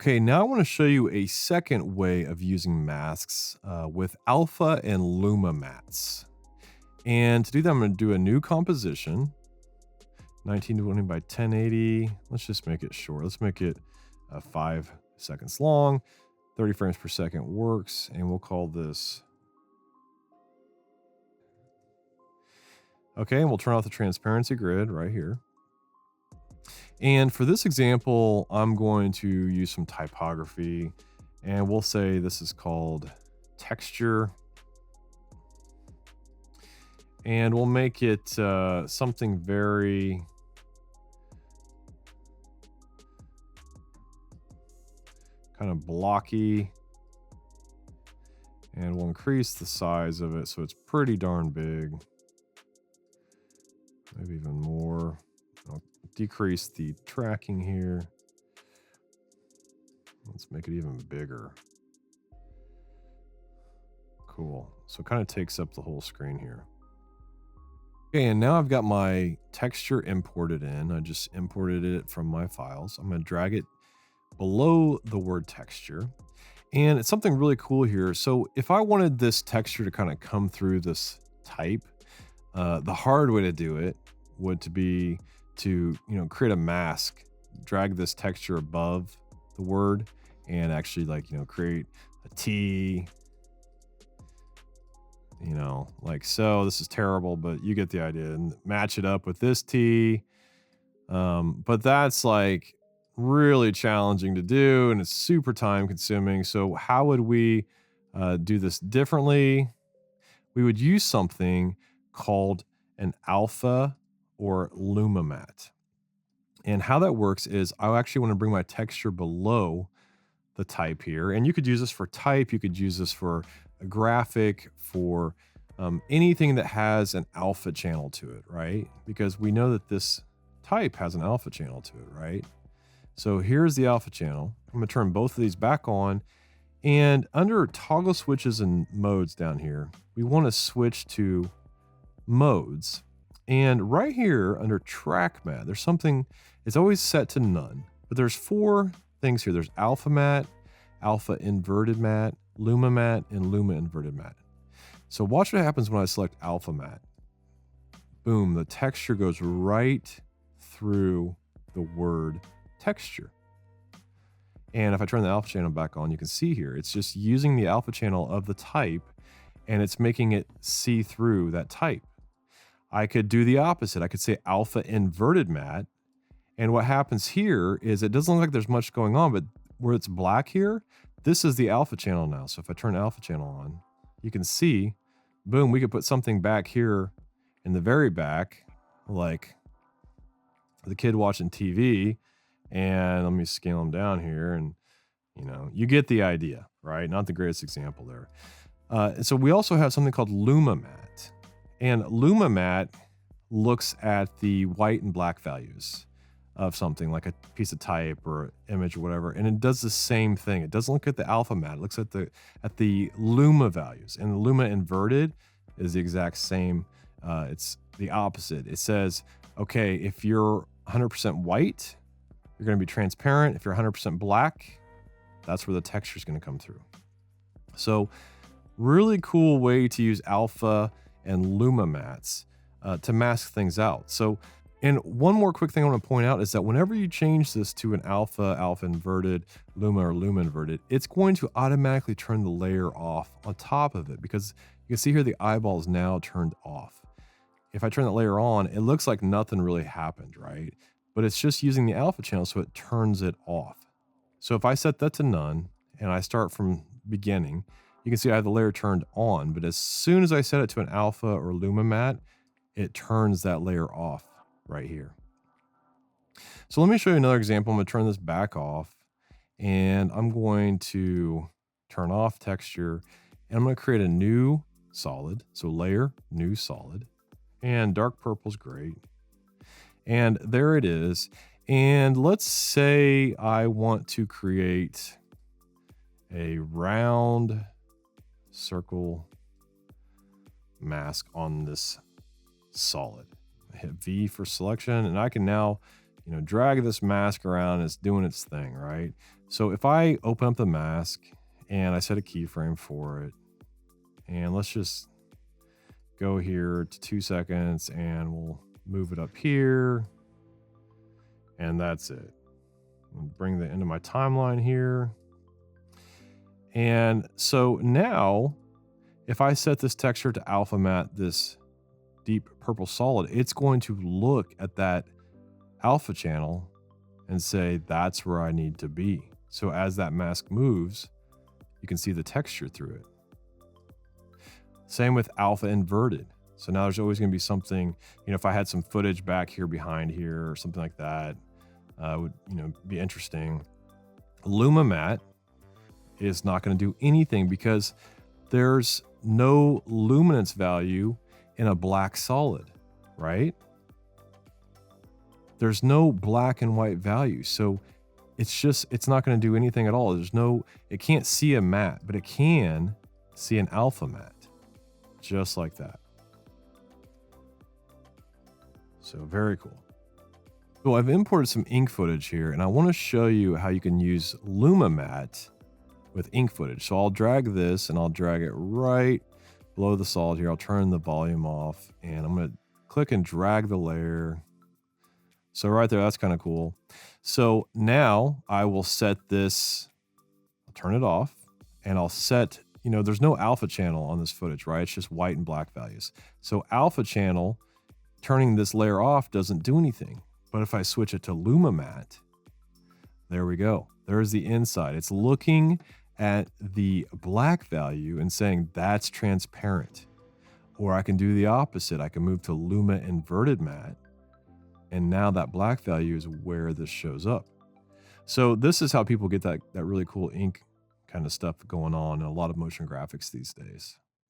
Okay, now I want to show you a second way of using masks with Alpha and Luma mats. And to do that, I'm going to do a new composition, 1920 by 1080. Let's just make it short. Let's make it 5 seconds long. 30 frames per second works. And we'll call this. Okay, and we'll turn off the transparency grid right here. And for this example, I'm going to use some typography, and we'll say this is called texture. And we'll make it something very kind of blocky. And we'll increase the size of it so it's pretty darn big. Maybe even more. I'll decrease the tracking here. Let's make it even bigger. Cool. So it kind of takes up the whole screen here. Okay, and now I've got my texture imported in. I just imported it from my files. I'm going to drag it below the word texture. And it's something really cool here. So if I wanted this texture to kind of come through this type, the hard way to do it would to be to create a mask, drag this texture above the word, and actually create a T, like so. This is terrible, but you get the idea, and match it up with this T. But that's like really challenging to do, and it's super time consuming. So how would we do this differently? We would use something called an Alpha or Luma mat. And how that works is I actually want to bring my texture below the type here. And you could use this for type. You could use this for a graphic, for anything that has an alpha channel to it, right? Because we know that this type has an alpha channel to it, right? So here's the alpha channel. I'm going to turn both of these back on. And under toggle switches and modes down here, we want to switch to modes. And right here under track mat, there's something, it's always set to none, but there's 4 things here. There's alpha mat, alpha inverted mat, luma mat, and luma inverted mat. So watch what happens when I select alpha mat. Boom, the texture goes right through the word texture. And if I turn the alpha channel back on, you can see here, it's just using the alpha channel of the type, and it's making it see through that type. I could do the opposite. I could say alpha inverted mat. And what happens here is it doesn't look like there's much going on, but where it's black here, this is the alpha channel now. So if I turn alpha channel on, you can see, boom, we could put something back here in the very back, like the kid watching TV. And let me scale them down here. And, you get the idea, right? Not the greatest example there. So we also have something called Luma mat. And Luma mat looks at the white and black values of something like a piece of type or image or whatever, and it does the same thing. It doesn't look at the alpha mat. It looks at the Luma values, and the Luma inverted is the exact same. It's the opposite. It says, okay, if you're 100% white, you're going to be transparent. If you're 100% black, that's where the texture is going to come through. So really cool way to use alpha and Luma mats to mask things out. So, and one more quick thing I want to point out is that whenever you change this to an alpha, alpha inverted, Luma, or Luma inverted, it's going to automatically turn the layer off on top of it, because you can see here the eyeball is now turned off. If I turn that layer on, it looks like nothing really happened, right? But it's just using the alpha channel, so it turns it off. So if I set that to none and I start from beginning, you can see I have the layer turned on, but as soon as I set it to an alpha or Luma mat, it turns that layer off right here. So let me show you another example. I'm going to turn this back off, and I'm going to turn off texture, and I'm going to create a new solid. So layer, new solid, and dark purple is great. And there it is. And let's say I want to create a round circle mask on this solid. I hit V for selection, and I can now drag this mask around. It's doing its thing, right? So if I open up the mask and I set a keyframe for it, and let's just go here to 2 seconds and we'll move it up here. And that's it. I'll bring that into my timeline here. And so now if I set this texture to alpha matte, this deep purple solid, it's going to look at that alpha channel and say, that's where I need to be. So as that mask moves, you can see the texture through it. Same with alpha inverted. So now there's always going to be something, if I had some footage back here behind here or something like that, would, be interesting. Luma-mate is not going to do anything because there's no luminance value in a black solid, right? There's no black and white value. So it's not going to do anything at all. It can't see a matte, but it can see an alpha matte, just like that. So very cool. So I've imported some ink footage here, and I want to show you how you can use Luma-mate with ink footage. So I'll drag this and I'll drag it right below the solid here. I'll turn the volume off and I'm going to click and drag the layer. So right there, that's kind of cool. So now I will set this, I'll turn it off and I'll set, there's no alpha channel on this footage, right? It's just white and black values. So alpha channel, turning this layer off doesn't do anything. But if I switch it to Luma-mate, there we go. There's the inside. It's looking at the black value and saying that's transparent. Or I can do the opposite. I can move to Luma inverted matte. And now that black value is where this shows up. So this is how people get that really cool ink kind of stuff going on in a lot of motion graphics these days.